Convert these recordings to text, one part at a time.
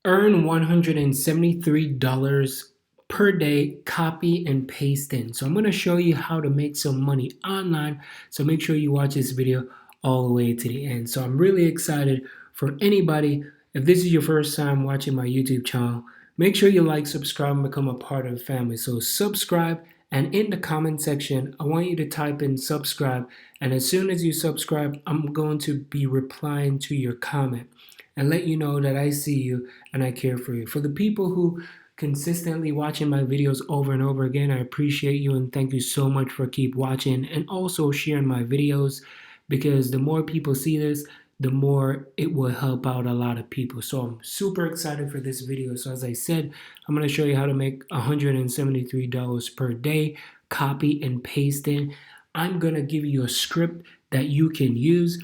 Earn $173 per day, copy and paste in. So I'm going to show you how to make some money online. So make sure you watch this video all the way to the end. So I'm really excited for anybody. If this is your first time watching my YouTube channel, make sure you like, subscribe, and become a part of the family. So subscribe, and in the comment section, I want you to type in subscribe. And as soon as you subscribe, I'm going to be replying to your comment and let you know that I see you and I care for you. For the people who consistently watching my videos over and over again, I appreciate you and thank you so much for keep watching and also sharing my videos, because the more people see this, the more it will help out a lot of people. So I'm super excited for this video. So as I said, I'm going to show you how to make $173 per day, copy and paste in. I'm going to give you a script that you can use.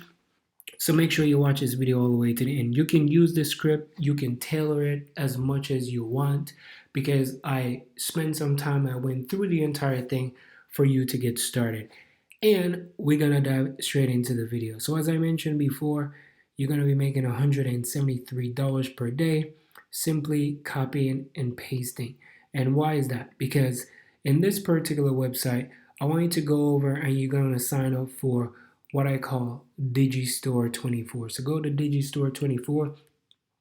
So make sure you watch this video all the way to the end. You can use this script, you can tailor it as much as you want, because I spent some time, I went through the entire thing for you to get started. And we're gonna dive straight into the video. So as I mentioned before, you're gonna be making $173 per day, simply copying and pasting. And why is that? Because in this particular website, I want you to go over and you're gonna sign up for what I call Digistore 24. So go to Digistore 24,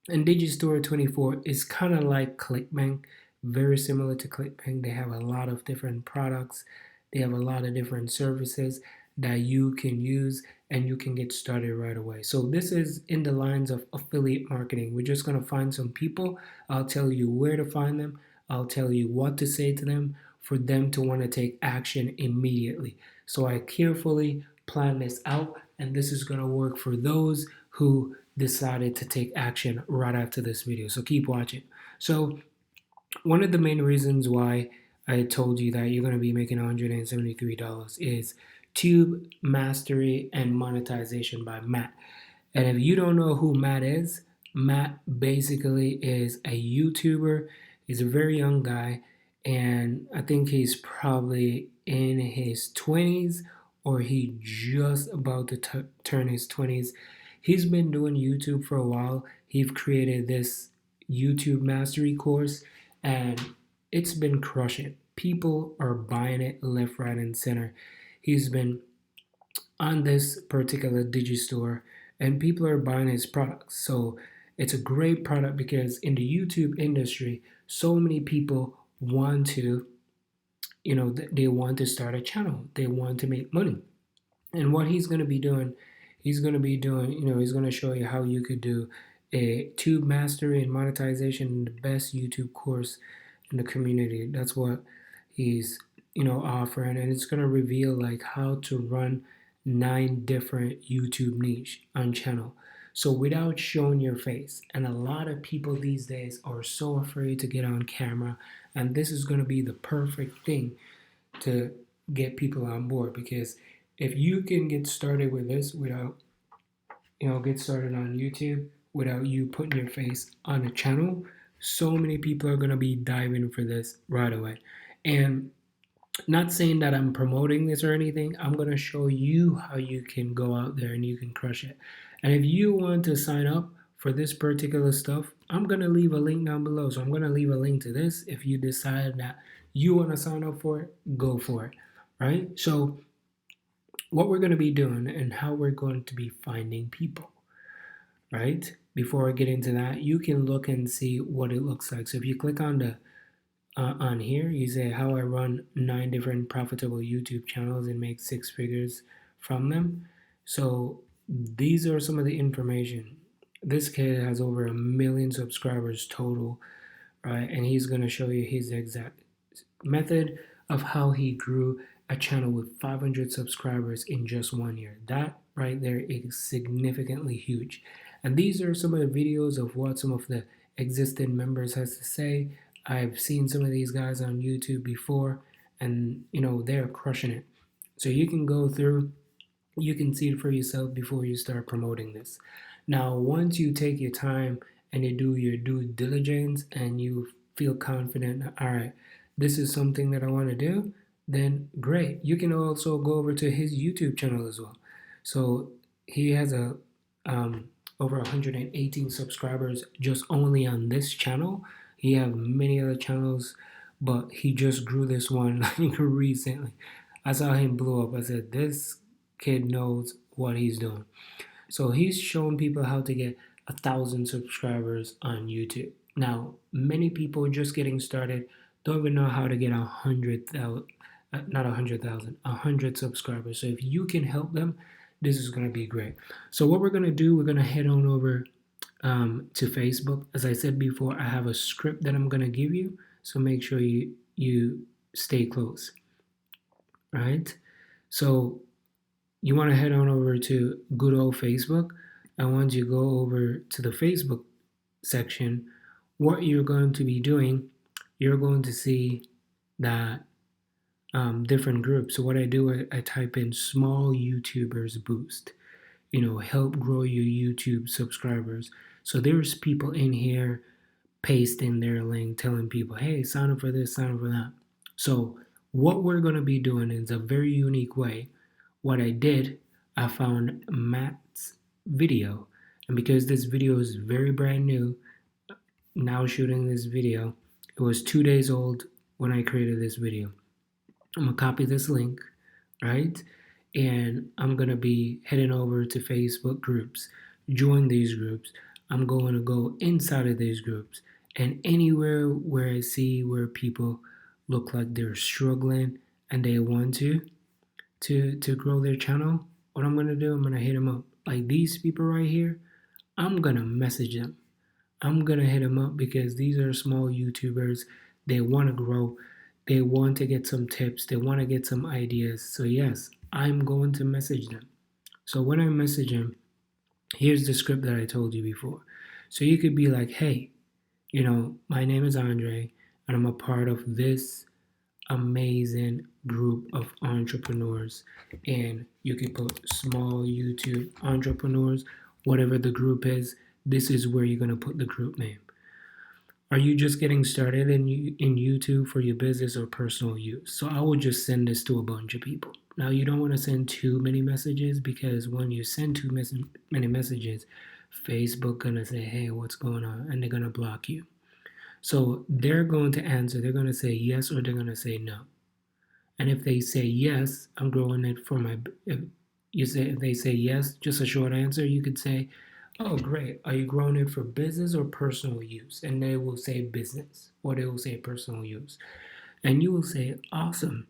and Digistore 24 is kind of like ClickBank, very similar to ClickBank. They have a lot of different products, they have a lot of different services that you can use and you can get started right away. So this is in the lines of affiliate marketing. We're just going to find some people. I'll tell you where to find them. I'll tell you what to say to them for them to want to take action immediately. So I carefully plan this out, and this is going to work for those who decided to take action right after this video. So keep watching. So one of the main reasons why I told you that you're going to be making $173 is Tube Mastery and Monetization by Matt. And if you don't know who Matt is, Matt basically is a YouTuber. He's a very young guy, and I think he's probably in his 20s or he just about to turn his 20s. He's been doing YouTube for a while. He's created this YouTube mastery course, and it's been crushing. People are buying it left, right, and center. He's been on this particular Digistore, and people are buying his products. So it's a great product because in the YouTube industry, so many people want to, they want to start a channel. They want to make money. And what he's going to be doing, he's going to show you how you could do a tube mastery and monetization, the best YouTube course in the community. That's what he's, offering. And it's going to reveal like how to run 9 different YouTube niche on channel. So without showing your face, and a lot of people these days are so afraid to get on camera, and this is going to be the perfect thing to get people on board, because if you can get started with this without, get started on YouTube without you putting your face on a channel, so many people are going to be diving for this right away. And not saying that I'm promoting this or anything, I'm going to show you how you can go out there and you can crush it. And if you want to sign up for this particular stuff, I'm going to leave a link down below. So I'm going to leave a link to this. If you decide that you want to sign up for it, go for it, right? So what we're going to be doing and how we're going to be finding people, right? Before I get into that, you can look and see what it looks like. So if you click on the on here, you say how I run 9 different profitable YouTube channels and make 6 figures from them. So these are some of the information. This kid has over 1 million subscribers total, right? And he's going to show you his exact method of how he grew a channel with 500 subscribers in just 1 year. That right there is significantly huge. And these are some of the videos of what some of the existing members has to say. I've seen some of these guys on YouTube before, and they're crushing it. So you can go through, you can see it for yourself before you start promoting this. Now, once you take your time and you do your due diligence and you feel confident, all right, this is something that I want to do, then great. You can also go over to his YouTube channel as well. So he has a over 118 subscribers just only on this channel. He have many other channels, but he just grew this one like recently. I saw him blow up. I said, this kid knows what he's doing. So he's showing people how to get 1,000 subscribers on YouTube. Now, many people just getting started don't even know how to get 100,000, not 100,000, 100 subscribers. So if you can help them, this is going to be great. So what we're going to do, we're going to head on over to Facebook. As I said before, I have a script that I'm going to give you. So make sure you stay close. All right. So you want to head on over to good old Facebook. And once you go over to the Facebook section, what you're going to be doing, you're going to see that different groups. So what I do, I type in small YouTubers boost, help grow your YouTube subscribers. So there's people in here pasting their link, telling people, hey, sign up for this, sign up for that. So what we're going to be doing is a very unique way. What I did, I found Matt's video. And because this video is very brand new, now shooting this video, it was 2 days old when I created this video. I'm going to copy this link, right? And I'm going to be heading over to Facebook groups, join these groups. I'm going to go inside of these groups, and anywhere where I see where people look like they're struggling and they want to grow their channel, what I'm going to do, I'm going to hit them up. Like these people right here, I'm going to message them. I'm going to hit them up because these are small YouTubers. They want to grow. They want to get some tips. They want to get some ideas. So yes, I'm going to message them. So when I message them, here's the script that I told you before. So you could be like, hey, my name is Andre, and I'm a part of this amazing group of entrepreneurs. And you could put small YouTube entrepreneurs, whatever the group is. This is where you're going to put the group name. Are you just getting started in YouTube for your business or personal use? So I would just send this to a bunch of people. Now you don't want to send too many messages, because when you send too many messages, Facebook gonna say, hey, what's going on? And they're gonna block you. So they're going to answer. They're going to say yes, or they're going to say no. And if they say yes, I'm growing it for my. If they say yes, just a short answer, you could say, oh, great. Are you growing it for business or personal use? And they will say business, or they will say personal use. And you will say, awesome.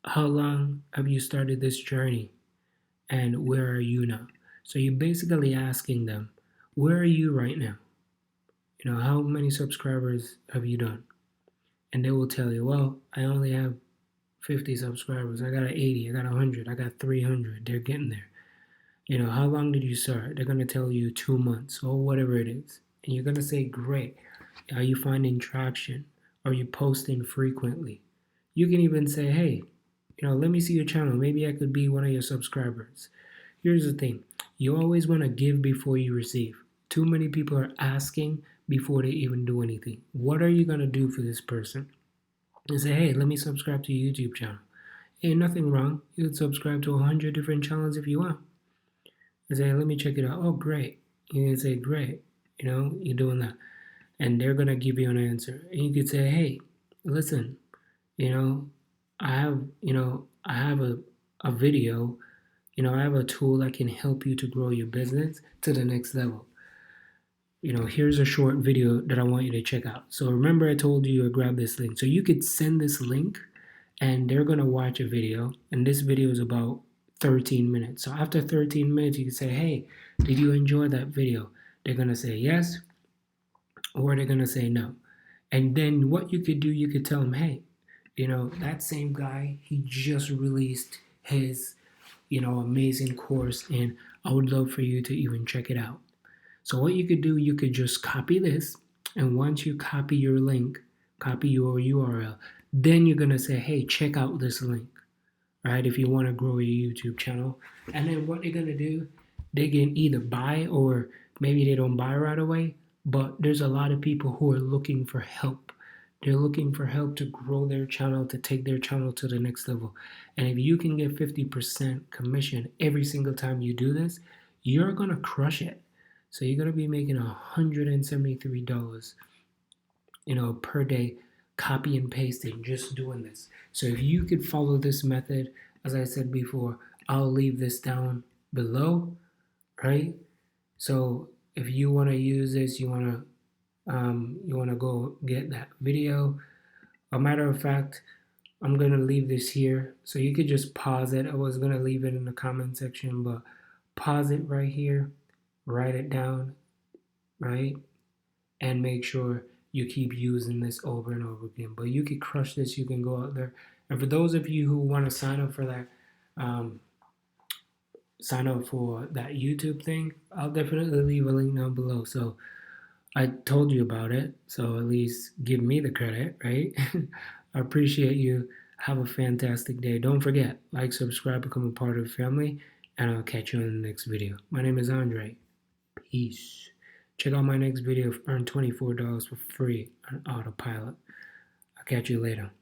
How long have you started this journey? And where are you now? So you're basically asking them, where are you right now? How many subscribers have you done? And they will tell you, well, I only have 50 subscribers. I got 80, I got 100, I got 300. They're getting there. How long did you start? They're going to tell you 2 months or whatever it is. And you're going to say, great. Are you finding traction? Are you posting frequently? You can even say, hey, let me see your channel. Maybe I could be one of your subscribers. Here's the thing. You always want to give before you receive. Too many people are asking before they even do anything. What are you going to do for this person? And say, hey, let me subscribe to your YouTube channel. Ain't nothing wrong. You can subscribe to 100 different channels if you want. And say, let me check it out. Oh, great. You can say, great. You're doing that. And they're going to give you an answer. And you could say, hey, listen, I have a video, I have a tool that can help you to grow your business to the next level. Here's a short video that I want you to check out. So remember I told you to grab this link. So you could send this link and they're going to watch a video. And this video is about 13 minutes. So after 13 minutes, you can say, hey, did you enjoy that video? They're going to say yes, or they're going to say no. And then what you could do, you could tell them, hey, that same guy, he just released his, amazing course, and I would love for you to even check it out. So what you could do, you could just copy this, and once you copy your link, copy your URL, then you're going to say, hey, check out this link, right, if you want to grow your YouTube channel. And then what they're going to do, they can either buy, or maybe they don't buy right away, but there's a lot of people who are looking for help. They're looking for help to grow their channel, to take their channel to the next level. And if you can get 50% commission every single time you do this, you're going to crush it. So you're gonna be making $173, per day, copy and pasting, just doing this. So if you could follow this method, as I said before, I'll leave this down below, right? So if you want to use this, you want to go get that video. A matter of fact, I'm gonna leave this here, so you could just pause it. I was gonna leave it in the comment section, but pause it right here, write it down, right? And make sure you keep using this over and over again. But you could crush this. You can go out there. And for those of you who want to sign up for that, um, sign up for that YouTube thing, I'll definitely leave a link down below. So I told you about it, so at least give me the credit, right? I appreciate you. Have a fantastic day. Don't forget, like, subscribe, become a part of the family, and I'll catch you in the next video. My name is Andre. Peace. Check out my next video. Earn $24 for free on autopilot. I'll catch you later.